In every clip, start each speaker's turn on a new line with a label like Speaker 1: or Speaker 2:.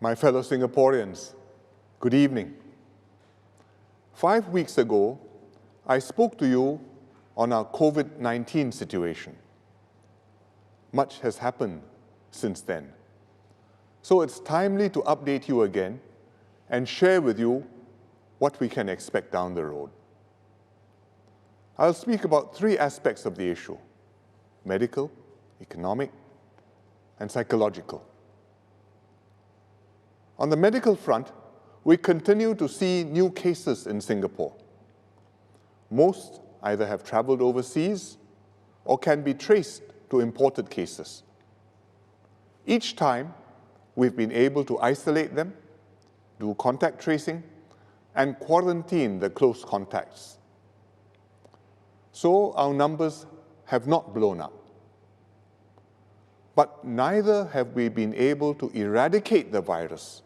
Speaker 1: My fellow Singaporeans, good evening. 5 weeks ago, I spoke to you on our COVID-19 situation. Much has happened since then. So it's timely to update you again and share with you what we can expect down the road. I'll speak about 3 aspects of the issue: medical, economic, and psychological. On the medical front, we continue to see new cases in Singapore. Most either have traveled overseas or can be traced to imported cases. Each time, we've been able to isolate them, do contact tracing, and quarantine the close contacts. So our numbers have not blown up. But neither have we been able to eradicate the virus,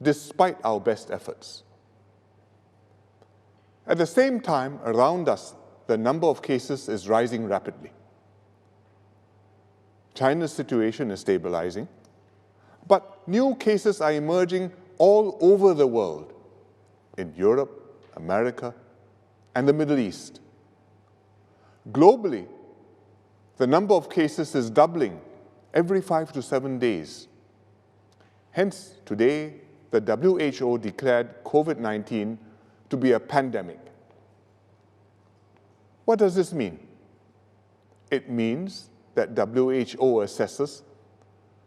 Speaker 1: despite our best efforts. At the same time, around us, the number of cases is rising rapidly. China's situation is stabilizing, but new cases are emerging all over the world, in Europe, America, and the Middle East. Globally, the number of cases is doubling every 5 to 7 days. Hence, today, the WHO declared COVID-19 to be a pandemic. What does this mean? It means that WHO assesses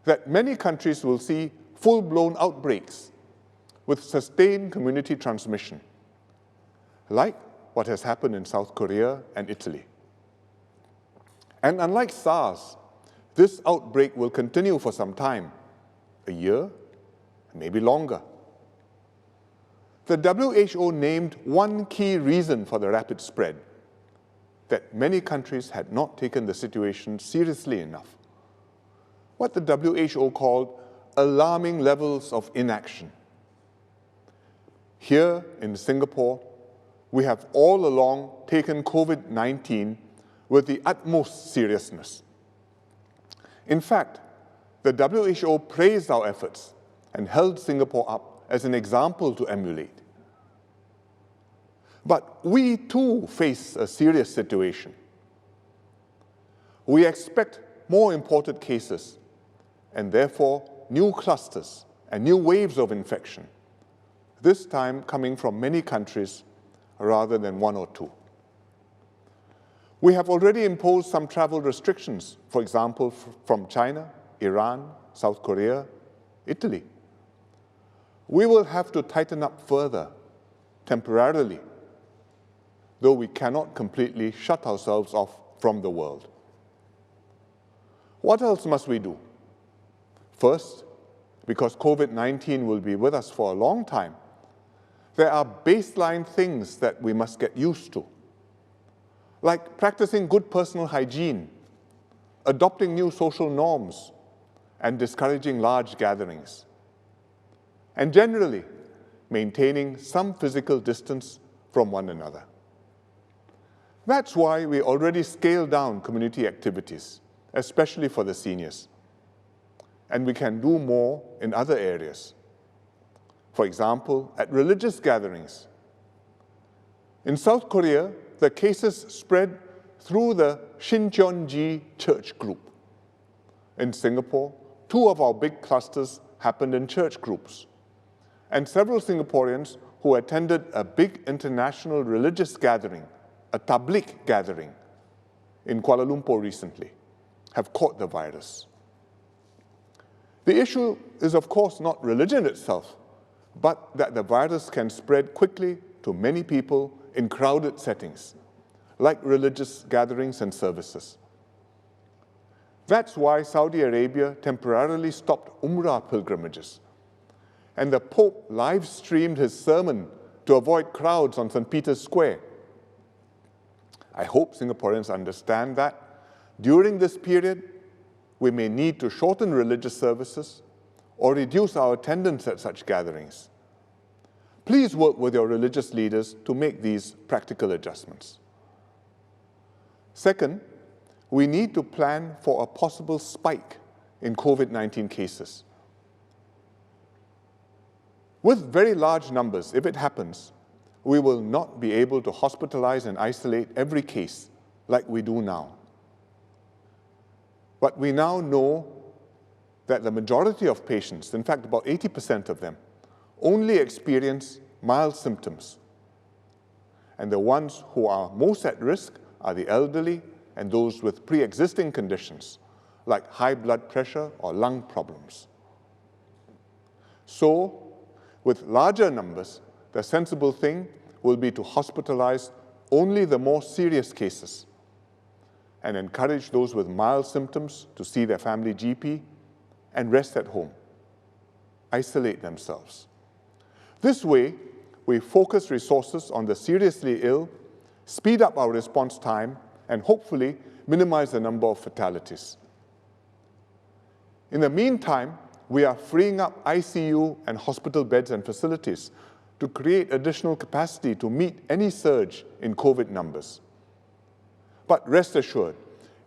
Speaker 1: that many countries will see full-blown outbreaks with sustained community transmission, like what has happened in South Korea and Italy. And unlike SARS, this outbreak will continue for some time, a year, maybe longer. The WHO named one key reason for the rapid spread: that many countries had not taken the situation seriously enough. What the WHO called alarming levels of inaction. Here in Singapore, we have all along taken COVID-19 with the utmost seriousness. In fact, the WHO praised our efforts and held Singapore up as an example to emulate. But we too face a serious situation. We expect more imported cases and therefore new clusters and new waves of infection, this time coming from many countries rather than 1 or 2. We have already imposed some travel restrictions, for example, from China, Iran, South Korea, Italy. We will have to tighten up further, temporarily, though we cannot completely shut ourselves off from the world. What else must we do? First, because COVID-19 will be with us for a long time, there are baseline things that we must get used to, like practicing good personal hygiene, adopting new social norms, and discouraging large gatherings, and generally maintaining some physical distance from one another. That's why we already scaled down community activities, especially for the seniors. And we can do more in other areas. For example, at religious gatherings. In South Korea, the cases spread through the Shincheonji church group. In Singapore, 2 of our big clusters happened in church groups. And several Singaporeans who attended a big international religious gathering, a tabligh gathering, in Kuala Lumpur recently, have caught the virus. The issue is, of course, not religion itself, but that the virus can spread quickly to many people in crowded settings, like religious gatherings and services. That's why Saudi Arabia temporarily stopped Umrah pilgrimages, and the Pope live-streamed his sermon to avoid crowds on St. Peter's Square. I hope Singaporeans understand that during this period, we may need to shorten religious services or reduce our attendance at such gatherings. Please work with your religious leaders to make these practical adjustments. Second, we need to plan for a possible spike in COVID-19 cases. With very large numbers, if it happens, we will not be able to hospitalize and isolate every case like we do now. But we now know that the majority of patients, in fact about 80% of them, only experience mild symptoms. And the ones who are most at risk are the elderly and those with pre-existing conditions, like high blood pressure or lung problems. So, with larger numbers, the sensible thing will be to hospitalize only the more serious cases and encourage those with mild symptoms to see their family GP and rest at home, isolate themselves. This way, we focus resources on the seriously ill, speed up our response time, and hopefully minimize the number of fatalities. In the meantime, we are freeing up ICU and hospital beds and facilities to create additional capacity to meet any surge in COVID numbers. But rest assured,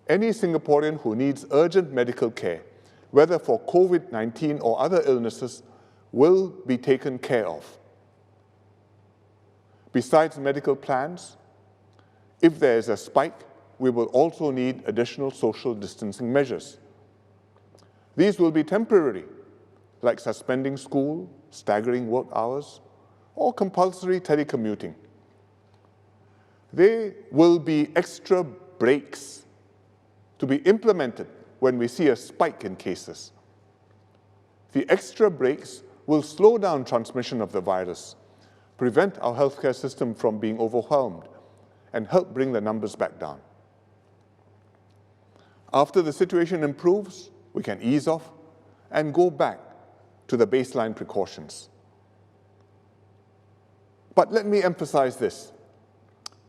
Speaker 1: any Singaporean who needs urgent medical care, whether for COVID-19 or other illnesses, will be taken care of. Besides medical plans, if there is a spike, we will also need additional social distancing measures. These will be temporary, like suspending school, staggering work hours, or compulsory telecommuting. They will be extra breaks to be implemented when we see a spike in cases. The extra breaks will slow down transmission of the virus, prevent our healthcare system from being overwhelmed, and help bring the numbers back down. After the situation improves, we can ease off and go back to the baseline precautions. But let me emphasize this.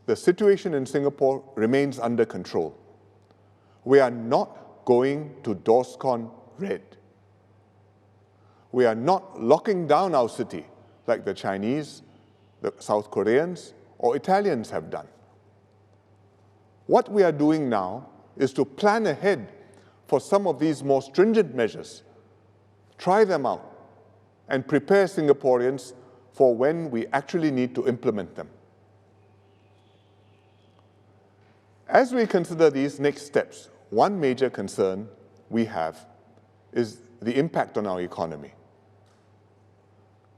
Speaker 1: The situation in Singapore remains under control. We are not going to DORSCON red. We are not locking down our city like the Chinese, the South Koreans, or Italians have done. What we are doing now is to plan ahead for some of these more stringent measures, try them out, and prepare Singaporeans for when we actually need to implement them. As we consider these next steps, one major concern we have is the impact on our economy.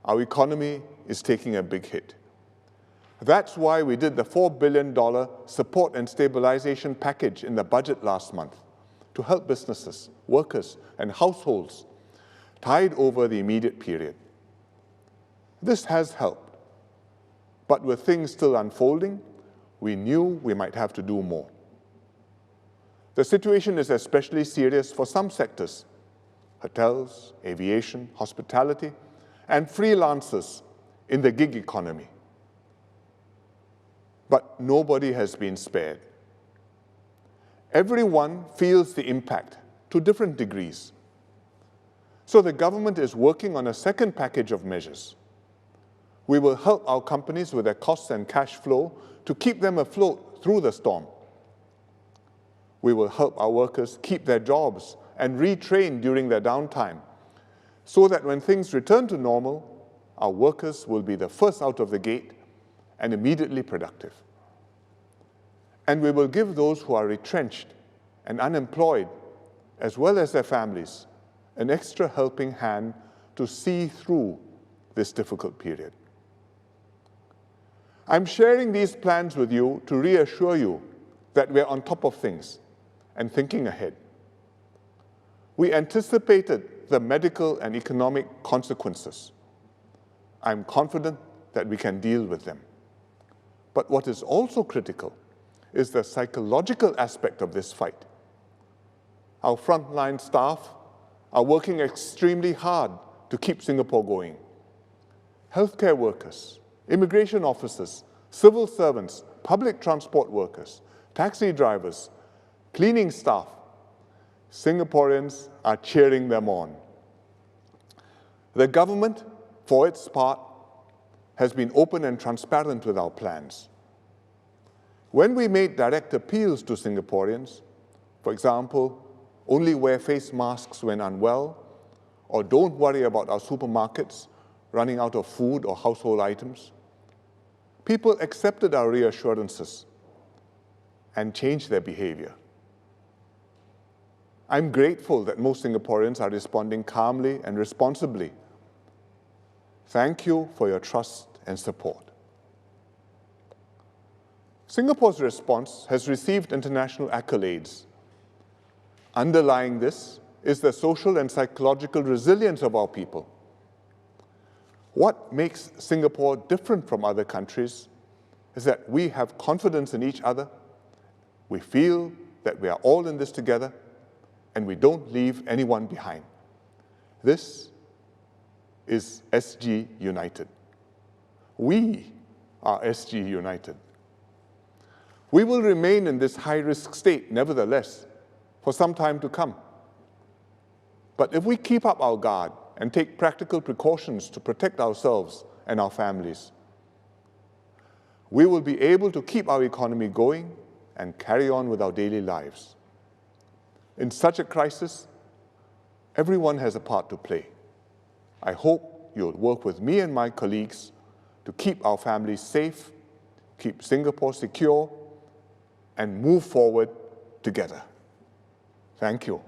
Speaker 1: Our economy is taking a big hit. That's why we did the $4 billion support and stabilization package in the budget last month to help businesses, workers, and households tide over the immediate period. This has helped, but with things still unfolding, we knew we might have to do more. The situation is especially serious for some sectors: hotels, aviation, hospitality, and freelancers in the gig economy. But nobody has been spared. Everyone feels the impact to different degrees. So the government is working on a second package of measures. We will help our companies with their costs and cash flow to keep them afloat through the storm. We will help our workers keep their jobs and retrain during their downtime, so that when things return to normal, our workers will be the first out of the gate and immediately productive. And we will give those who are retrenched and unemployed, as well as their families, an extra helping hand to see through this difficult period. I'm sharing these plans with you to reassure you that we're on top of things and thinking ahead. We anticipated the medical and economic consequences. I'm confident that we can deal with them. But what is also critical is the psychological aspect of this fight. Our frontline staff are working extremely hard to keep Singapore going. Healthcare workers, immigration officers, civil servants, public transport workers, taxi drivers, cleaning staff, Singaporeans are cheering them on. The government, for its part, has been open and transparent with our plans. When we made direct appeals to Singaporeans, for example, only wear face masks when unwell, or don't worry about our supermarkets, running out of food or household items, people accepted our reassurances and changed their behavior. I'm grateful that most Singaporeans are responding calmly and responsibly. Thank you for your trust and support. Singapore's response has received international accolades. Underlying this is the social and psychological resilience of our people. What makes Singapore different from other countries is that we have confidence in each other, we feel that we are all in this together, and we don't leave anyone behind. This is SG United. We are SG United. We will remain in this high-risk state, nevertheless, for some time to come. But if we keep up our guard and take practical precautions to protect ourselves and our families, we will be able to keep our economy going and carry on with our daily lives. In such a crisis, everyone has a part to play. I hope you'll work with me and my colleagues to keep our families safe, keep Singapore secure, and move forward together. Thank you.